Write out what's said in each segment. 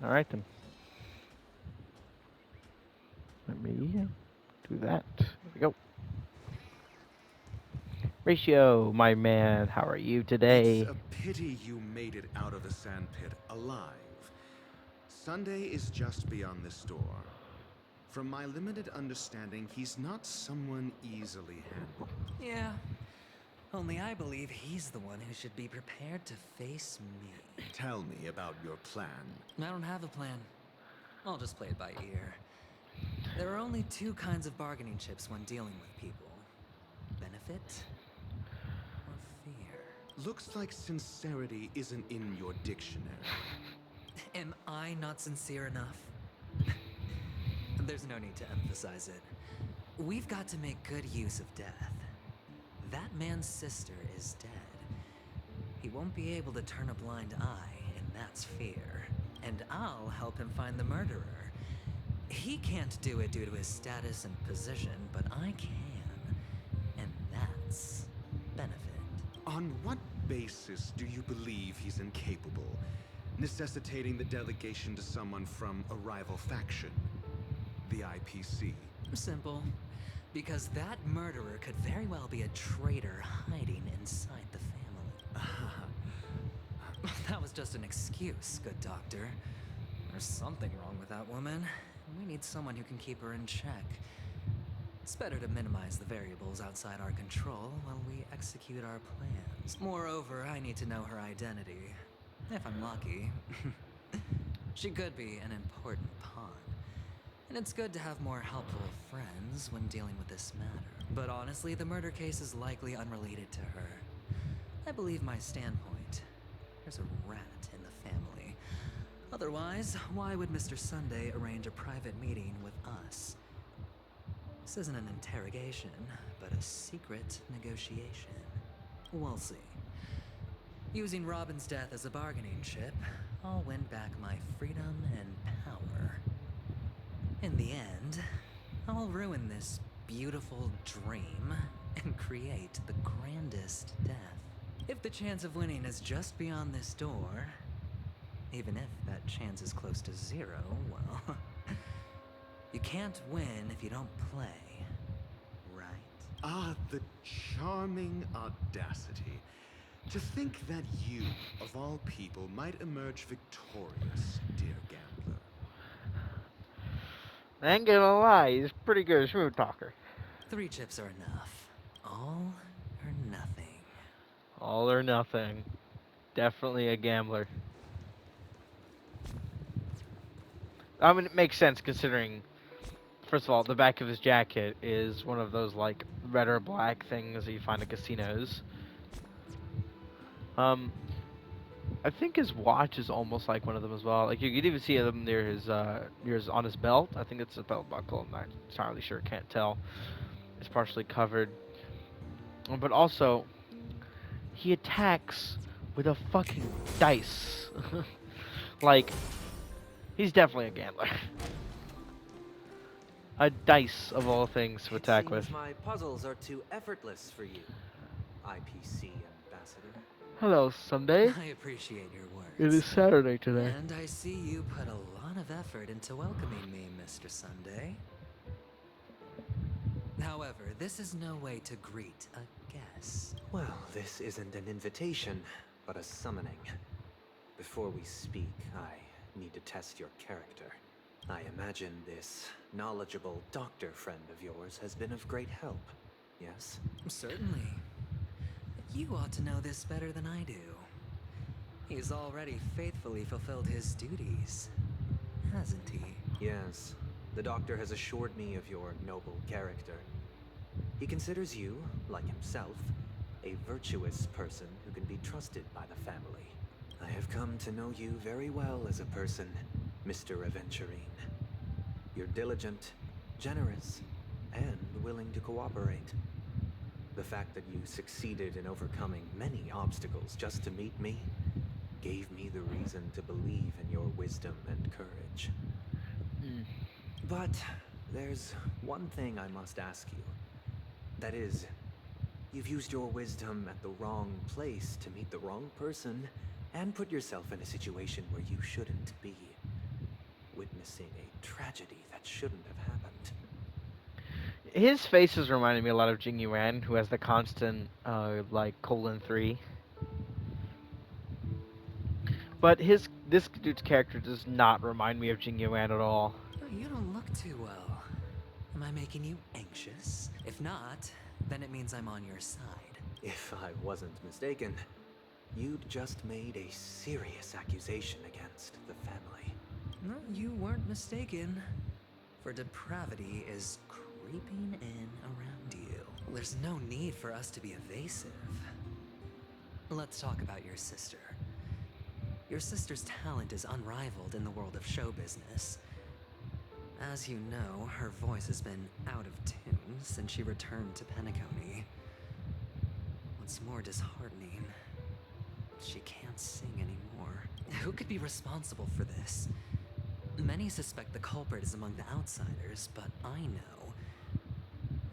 Alright then. Let me do that. There we go. Ratio, my man, how are you It's today? a pity you made it out of the sandpit alive. Sunday is just beyond this door. From my limited understanding, he's not someone easily handled. Yeah, only I believe he's the one who should be prepared to face me. Tell me about your plan. I don't have a plan. I'll just play it by ear. There are only two kinds of bargaining chips when dealing with people. Benefit or fear. Looks like sincerity isn't in your dictionary. Am I not sincere enough? There's no need to emphasize it. We've got to make good use of death. That man's sister is dead. He won't be able to turn a blind eye, and that's fear. And I'll help him find the murderer. He can't do it due to his status and position, but I can. And that's benefit. On what basis do you believe he's incapable, necessitating the delegation to someone from a rival faction? The IPC. Simple. Because that murderer could very well be a traitor hiding inside the family. That was just an excuse, good doctor. There's something wrong with that woman. We need someone who can keep her in check. It's better to minimize the variables outside our control while we execute our plans. Moreover, I need to know her identity. If I'm lucky. She could be an important pawn. And it's good to have more helpful friends when dealing with this matter. But honestly, the murder case is likely unrelated to her. I believe my standpoint. There's a rat in the family. Otherwise, why would Mr. Sunday arrange a private meeting with us? This isn't an interrogation, but a secret negotiation. We'll see. Using Robin's death as a bargaining chip, I'll win back my freedom and power. In the end, I'll ruin this beautiful dream and create the grandest death. If the chance of winning is just beyond this door, even if that chance is close to zero, well, you can't win if you don't play, right? Ah, the charming audacity. To think that you, of all people, might emerge victorious, dear gambler. I ain't gonna lie, he's a pretty good smooth talker. 3 chips are enough. All or nothing. All or nothing. Definitely a gambler. I mean, it makes sense considering, first of all, the back of his jacket is one of those, like, red or black things that you find at casinos. Um, I think his watch is almost like one of them as well. Like, you could even see them near his, on his belt. I think it's a belt buckle. I'm not entirely sure, can't tell. It's partially covered. But also, he attacks with a fucking dice. Like, he's definitely a gambler. A dice of all things to It attack with. seems my puzzles are too effortless for you, IPC Ambassador. Hello, Sunday. I appreciate your It is words. Saturday today. And I see you put a lot of effort into welcoming me, Mr. Sunday. However, this is no way to greet a guest. Well, this isn't an invitation, but a summoning. Before we speak, I need to test your character. I imagine this knowledgeable doctor friend of yours has been of great help, yes? Certainly. You ought to know this better than I do. He's already faithfully fulfilled his duties, hasn't he? Yes. The doctor has assured me of your noble character. He considers you, like himself, a virtuous person who can be trusted by the family. I have come to know you very well as a person, Mr. Aventurine. You're diligent, generous, and willing to cooperate. The fact that you succeeded in overcoming many obstacles just to meet me gave me the reason to believe in your wisdom and courage. Mm. But there's one thing I must ask you. That is, you've used your wisdom at the wrong place to meet the wrong person and put yourself in a situation where you shouldn't be. witnessing a tragedy that shouldn't have happened. His face is reminding me a lot of Jing Yuan, who has the constant, like, :3. But this dude's character does not remind me of Jing Yuan at all. Oh, you don't look too well. Am I making you anxious? If not, then it means I'm on your side. If I wasn't mistaken, you'd just made a serious accusation against the family. No, you weren't mistaken. For depravity is creeping in around you. There's no need for us to be evasive. Let's talk about your sister. Your sister's talent is unrivaled in the world of show business. As you know, her voice has been out of tune since she returned to Penacony. What's more disheartening, she can't sing anymore. Who could be responsible for this? Many suspect the culprit is among the outsiders, but I know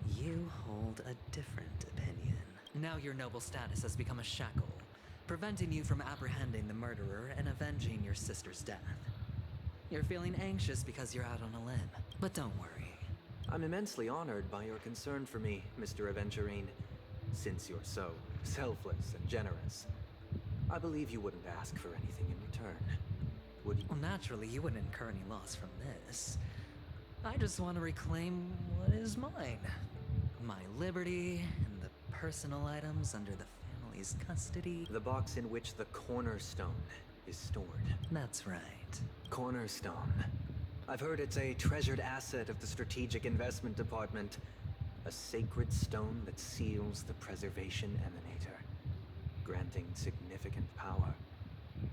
you hold a different opinion. Now your noble status has become a shackle, preventing you from apprehending the murderer and avenging your sister's death. You're feeling anxious because you're out on a limb, but don't worry. I'm immensely honored by your concern for me, Mr. Aventurine. Since you're so selfless and generous, I believe you wouldn't ask for anything in return, would you? Well, naturally, you wouldn't incur any loss from this. I just want to reclaim what is mine. My liberty and the personal items under the family's custody. The box in which the cornerstone is stored. That's right. Cornerstone. I've heard it's a treasured asset of the Strategic Investment Department. A sacred stone that seals the Preservation Emanator, granting significant power.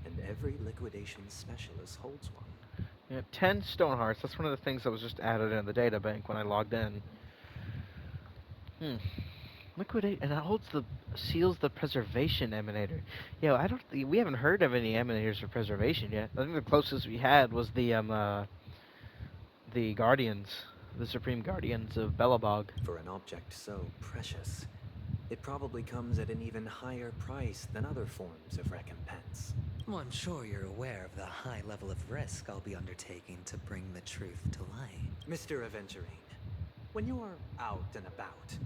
And every liquidation specialist holds one. Yeah, 10 stone hearts. That's one of the things that was just added in the data bank when I logged in. Liquidate, and it seals the preservation emanator. Yeah, we haven't heard of any emanators for preservation yet. I think the closest we had was the guardians, the supreme guardians of Belobog. For an object so precious, it probably comes at an even higher price than other forms of recompense. Well, I'm sure you're aware of the high level of risk I'll be undertaking to bring the truth to light. Mr. Aventurine, when you are out and about,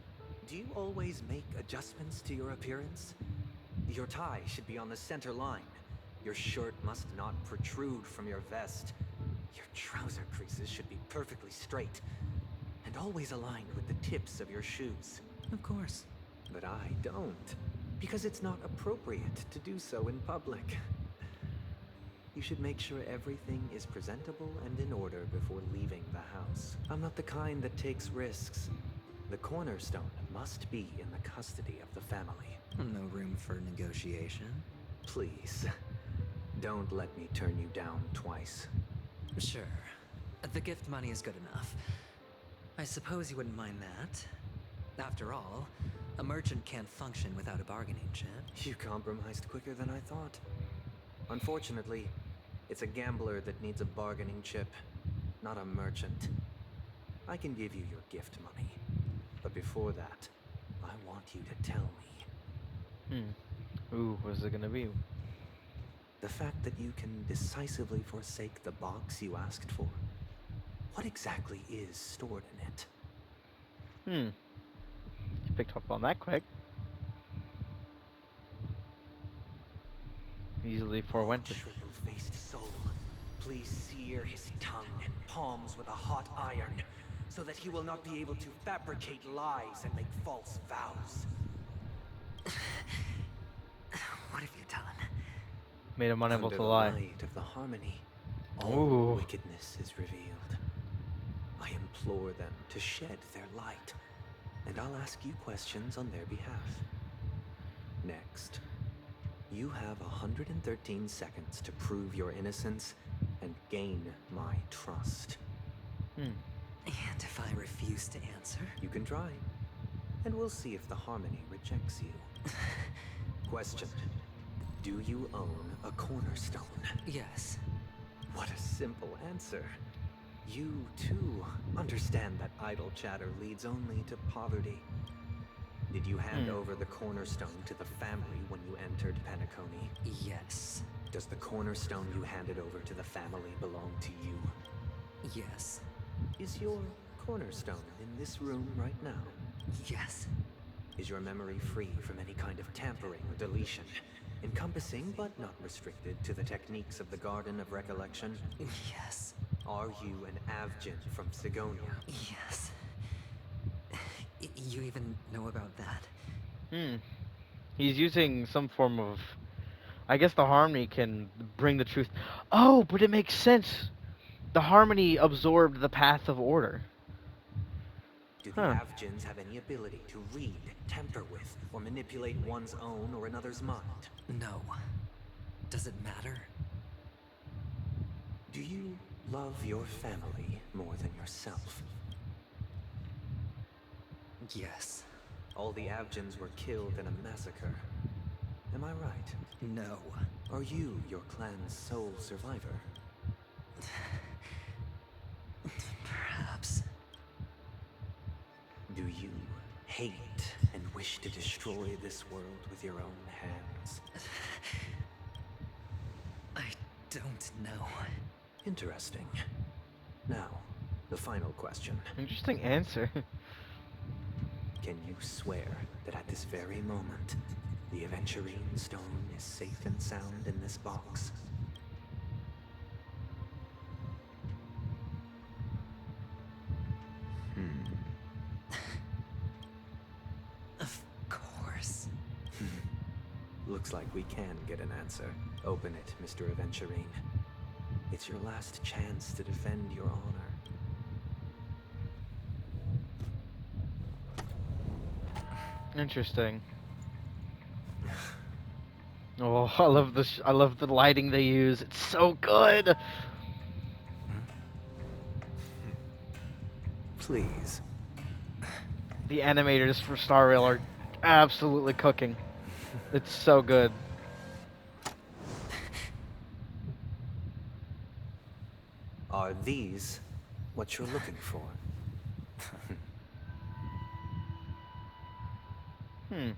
do you always make adjustments to your appearance? Your tie should be on the center line. Your shirt must not protrude from your vest. Your trouser creases should be perfectly straight, and always aligned with the tips of your shoes. Of course. But I don't, because it's not appropriate to do so in public. You should make sure everything is presentable and in order before leaving the house. I'm not the kind that takes risks. The cornerstone must be in the custody of the family. No room for negotiation. Please, don't let me turn you down twice. Sure. The gift money is good enough. I suppose you wouldn't mind that. After all, a merchant can't function without a bargaining chip. You compromised quicker than I thought. Unfortunately, it's a gambler that needs a bargaining chip, not a merchant. I can give you your gift money, but before that, I want you to tell me. Ooh, what is it gonna be? The fact that you can decisively forsake the box you asked for. What exactly is stored in it? You picked up on that quick. Easily forewent it. Triple-faced soul, please sear his tongue and palms with a hot iron, so that he will not be able to fabricate lies and make false vows. What have you done? Made him unable Under to the lie. light of the harmony, all Ooh. wickedness is revealed. I implore them to shed their light, and I'll ask you questions on their behalf. Next, you have 113 seconds to prove your innocence and gain my trust. And if I refuse to answer? You can try, and we'll see if the harmony rejects you. Question. Do you own a cornerstone? Yes. What a simple answer. You, too, understand that idle chatter leads only to poverty. Did you hand over the cornerstone to the family when you entered Penacony? Yes. Does the cornerstone you handed over to the family belong to you? Yes. Is your cornerstone in this room right now? Yes. Is your memory free from any kind of tampering or deletion, encompassing but not restricted to the techniques of the Garden of Recollection? Yes. Are you an Avgin from Sigonia? Yes. You even know about that? Hmm. He's using some form of. I guess the harmony can bring the truth. Oh, but it makes sense. The harmony absorbed the path of order. Do the Huh. Avgins have any ability to read, tamper with, or manipulate one's own or another's mind? No. Does it matter? Do you love your family more than yourself? Yes. All the Avgins were killed in a massacre. Am I right? No. Are you your clan's sole survivor? Perhaps. Do you hate and wish to destroy this world with your own hands? I don't know. Interesting. Now, the final question. Interesting answer. Can you swear that at this very moment, the Aventurine Stone is safe and sound in this box? Of course. Looks like we can get an answer. Open it, Mr. Aventurine. It's your last chance to defend your honor. Interesting. Oh, I love this. I love the lighting they use. It's so good. Please. The animators for Star Rail are absolutely cooking. It's so good. Are these what you're looking for? Hmm.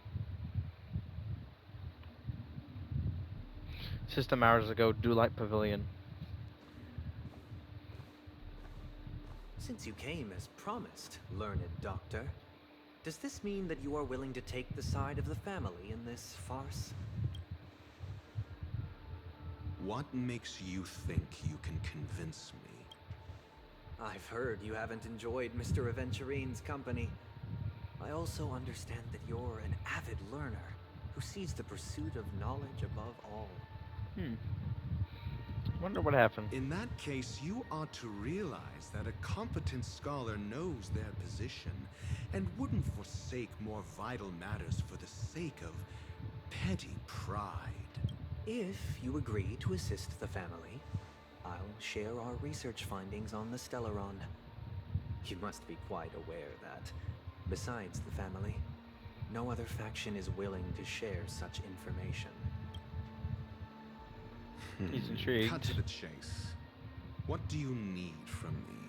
System hours ago, Do Light Pavilion. Since you came as promised, learned doctor, does this mean that you are willing to take the side of the family in this farce? What makes you think you can convince me? I've heard you haven't enjoyed Mr. Aventurine's company. I also understand that you're an avid learner who sees the pursuit of knowledge above all. Hmm. Wonder what happened. In that case, you ought to realize that a competent scholar knows their position and wouldn't forsake more vital matters for the sake of petty pride. If you agree to assist the family, I'll share our research findings on the Stellaron. You must be quite aware that, besides the family, no other faction is willing to share such information. He's intrigued. Cut to the chase. What do you need from me?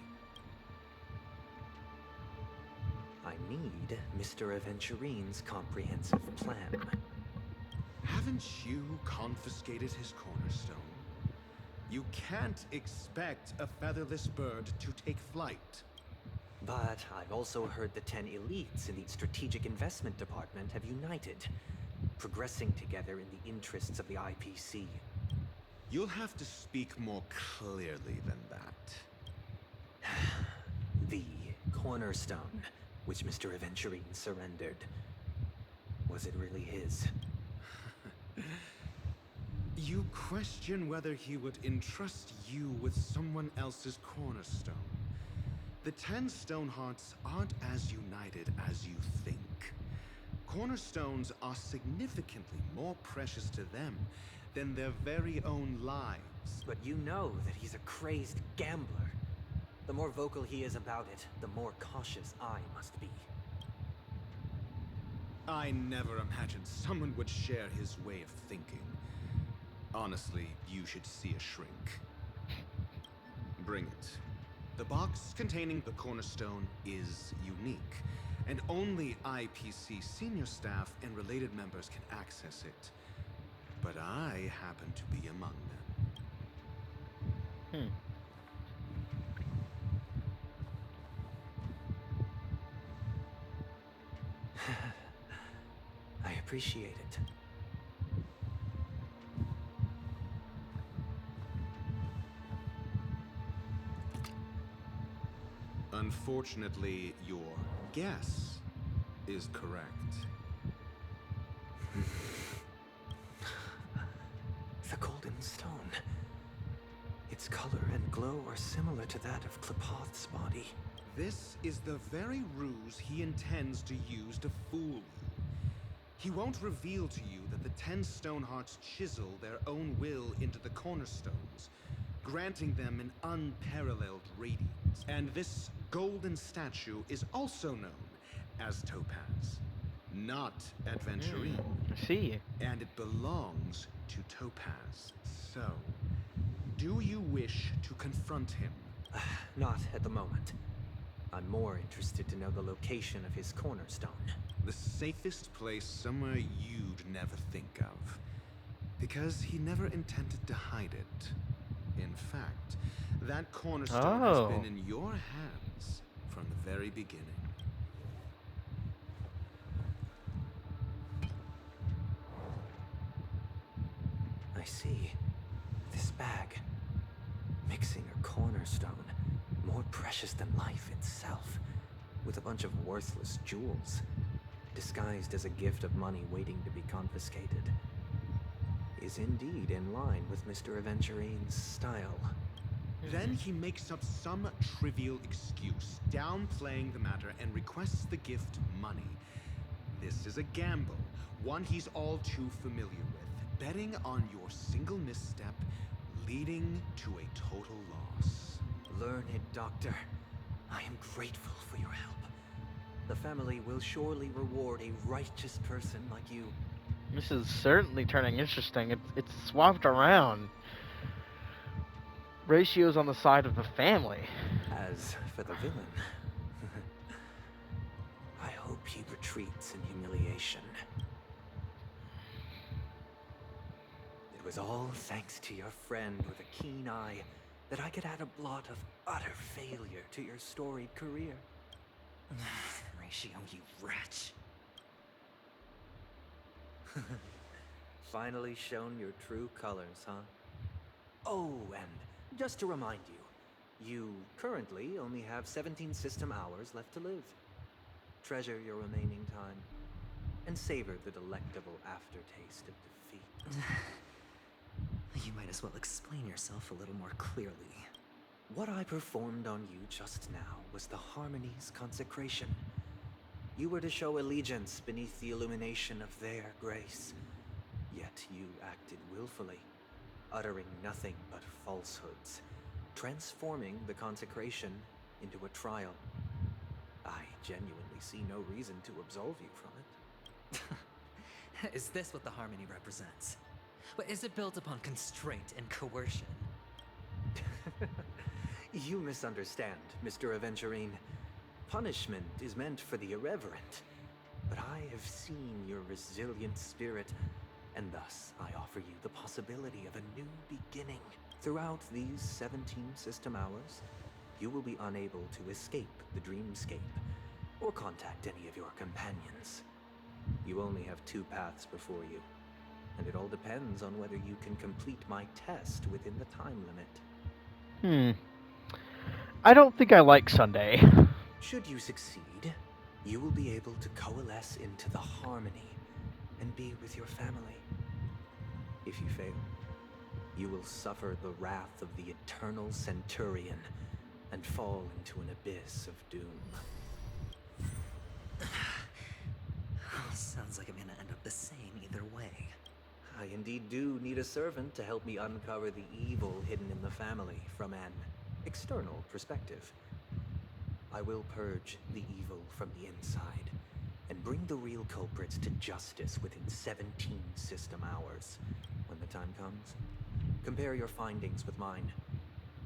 I need Mr. Aventurine's comprehensive plan. Haven't you confiscated his cornerstone? You can't expect a featherless bird to take flight. But I've also heard the 10 elites in the Strategic Investment Department have united, progressing together in the interests of the IPC. You'll have to speak more clearly than that. The cornerstone, which Mr. Aventurine surrendered, was it really his? You question whether he would entrust you with someone else's cornerstone. The 10 Stonehearts aren't as united as you think. Cornerstones are significantly more precious to them than their very own lives. But you know that he's a crazed gambler. The more vocal he is about it, the more cautious I must be. I never imagined someone would share his way of thinking. Honestly, you should see a shrink. Bring it. The box containing the cornerstone is unique, and only IPC senior staff and related members can access it. But I happen to be among them. appreciate it. Unfortunately, your guess is correct. The golden stone. Its color and glow are similar to that of Klepoth's body. This is the very ruse he intends to use to fool you. He won't reveal to you that the 10 Stonehearts chisel their own will into the cornerstones, granting them an unparalleled radiance. And this golden statue is also known as Topaz, not Adventurine. I see. And it belongs to Topaz. So, do you wish to confront him? Not at the moment. I'm more interested to know the location of his cornerstone. The safest place somewhere you'd never think of. Because he never intended to hide it. In fact, that cornerstone has been in your hands from the very beginning. I see. This bag. Mixing a cornerstone, more precious than life itself, with a bunch of worthless jewels, disguised as a gift of money waiting to be confiscated, is indeed in line with Mr. Aventurine's style. Then he makes up some trivial excuse, downplaying the matter, and requests the gift money. This is a gamble, one he's all too familiar with, betting on your single misstep, leading to a total loss. Learned doctor, I am grateful for your help. The family will surely reward a righteous person like you. This is certainly turning interesting. It's swapped around. Ratio's on the side of the family. As for the villain, I hope he retreats in humiliation. It was all thanks to your friend with a keen eye that I could add a blot of utter failure to your storied career. Ratio, you wretch. Finally shown your true colors, huh? Oh, and just to remind you, you currently only have 17 system hours left to live. Treasure your remaining time, and savor the delectable aftertaste of defeat. You might as well explain yourself a little more clearly. What I performed on you just now was the Harmony's consecration. You were to show allegiance beneath the illumination of their grace. Yet you acted willfully, uttering nothing but falsehoods, transforming the consecration into a trial. I genuinely see no reason to absolve you from it. Is this what the Harmony represents? But is it built upon constraint and coercion? You misunderstand, Mr. Aventurine. Punishment is meant for the irreverent. But I have seen your resilient spirit, and thus I offer you the possibility of a new beginning. Throughout these 17 system hours, you will be unable to escape the dreamscape, or contact any of your companions. You only have 2 paths before you, and it all depends on whether you can complete my test within the time limit. I don't think I like Sunday. Should you succeed, you will be able to coalesce into the Harmony and be with your family. If you fail, you will suffer the wrath of the Eternal Centurion and fall into an abyss of doom. Sounds like I'm gonna end up the same either way. I indeed do need a servant to help me uncover the evil hidden in the family from an external perspective. I will purge the evil from the inside and bring the real culprits to justice within 17 system hours. When the time comes, compare your findings with mine.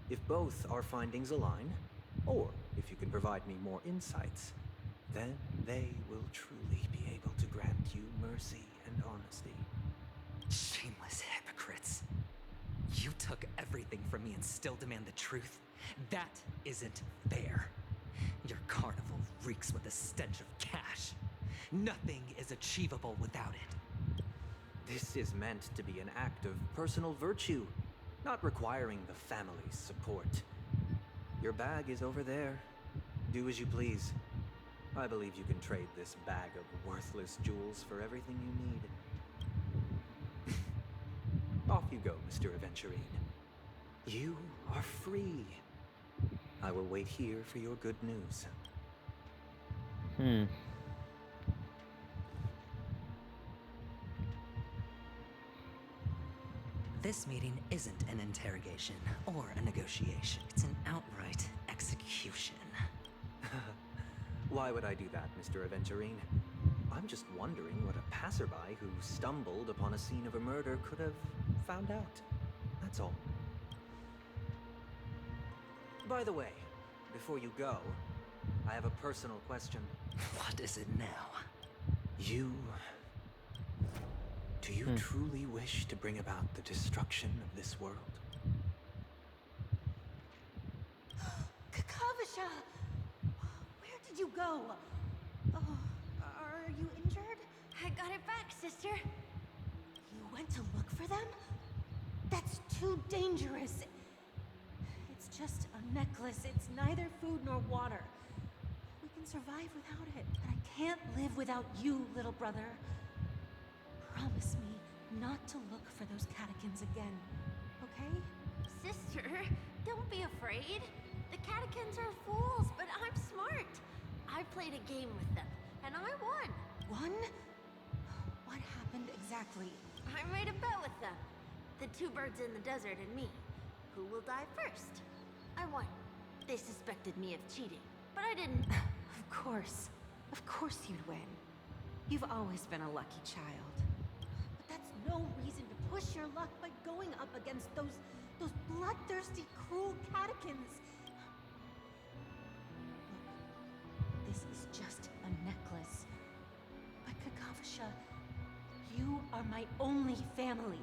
If both our findings align, or if you can provide me more insights, then they will truly be able to grant you mercy and honesty. Shameless hypocrites. You took everything from me and still demand the truth? That isn't fair. Your carnival reeks with the stench of cash. Nothing is achievable without it. This is meant to be an act of personal virtue, not requiring the family's support. Your bag is over there. Do as you please. I believe you can trade this bag of worthless jewels for everything you need. Off you go, Mr. Aventurine. You are free. I will wait here for your good news. Hmm. This meeting isn't an interrogation or a negotiation. It's an outright execution. Why would I do that, Mr. Aventurine? I'm just wondering what a passerby who stumbled upon a scene of a murder could have found out. That's all. By the way, before you go, I have a personal question. What is it now? Do you truly wish to bring about the destruction of this world? Kakavasha! Where did you go? Oh, are you injured? I got it back, sister. You went to look for them? That's too dangerous. It's just a necklace. It's neither food nor water. We can survive without it, but I can't live without you, little brother. Promise me not to look for those catechins again, okay? Sister, don't be afraid. The catechins are fools, but I'm smart. I played a game with them, and I won. Won? What happened exactly? I made a bet with them. The two birds in the desert and me. Who will die first? I won. They suspected me of cheating, but I didn't. Of course. Of course you'd win. You've always been a lucky child. But that's no reason to push your luck by going up against those bloodthirsty, cruel catechins. Look, this is just a necklace. But Kakavasha, you are my only family.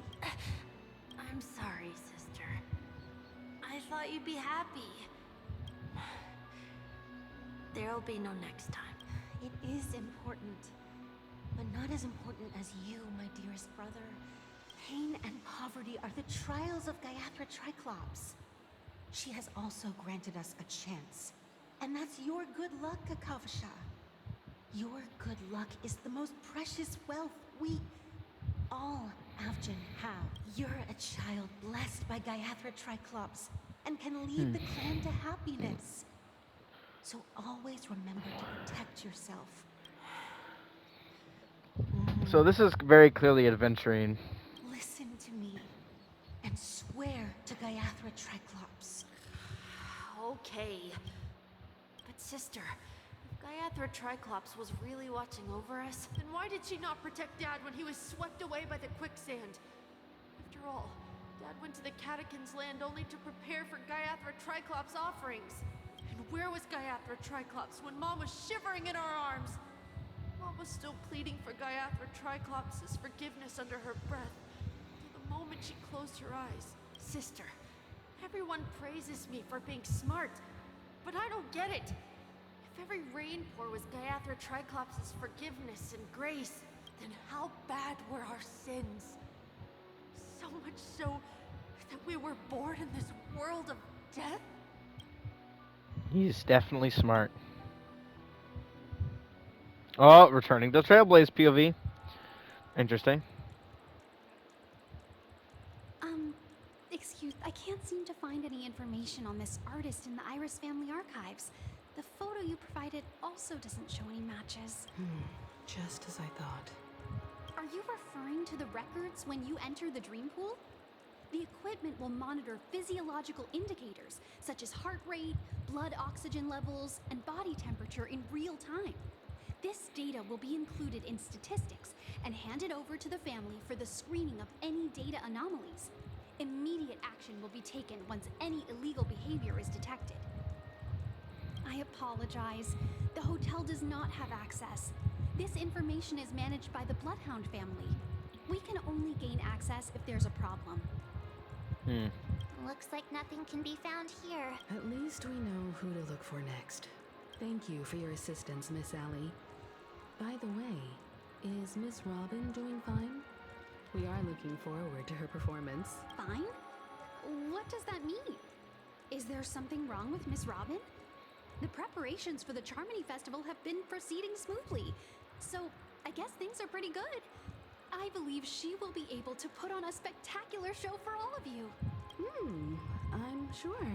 I'm sorry, sister. I thought you'd be happy. There'll be no next time. It is important, but not as important as you, my dearest brother. Pain and poverty are the trials of Gayathra Triclops. She has also granted us a chance, and that's your good luck, Kakavasha. Your good luck is the most precious wealth we all Avgin have. You're a child blessed by Gayathra Triclops and can lead the clan to happiness. So always remember to protect yourself. So this is very clearly adventuring. Listen to me and swear to Gayathra Triclops. Okay. But sister, if Gayathra Triclops was really watching over us, then why did she not protect Dad when he was swept away by the quicksand? After all, Dad went to the Catechins' land only to prepare for Gayathra Triclops' offerings. And where was Gayathra Triclops when Mom was shivering in our arms? Mom was still pleading for Gayathra Triclops' forgiveness under her breath, till the moment she closed her eyes. Sister, everyone praises me for being smart, but I don't get it. If every rainpour was Gayathra Triclops' forgiveness and grace, then how bad were our sins? So much so that we were born in this world of death? He's definitely smart. Oh, returning to Trailblaze POV. Interesting. Excuse, I can't seem to find any information on this artist in the Iris family archives. The photo you provided also doesn't show any matches. Just as I thought. Are you referring to the records when you enter the dream pool? The equipment will monitor physiological indicators, such as heart rate, blood oxygen levels, and body temperature in real time. This data will be included in statistics and handed over to the family for the screening of any data anomalies. Immediate action will be taken once any illegal behavior is detected. I apologize. The hotel does not have access. This information is managed by the Bloodhound family. We can only gain access if there's a problem. Looks like nothing can be found here. At least we know who to look for next. Thank you for your assistance, Miss Allie. By the way, is Miss Robin doing fine? We are looking forward to her performance. Fine? What does that mean? Is there something wrong with Miss Robin? The preparations for the Charmony Festival have been proceeding smoothly, so I guess things are pretty good. I believe she will be able to put on a spectacular show for all of you. I'm sure.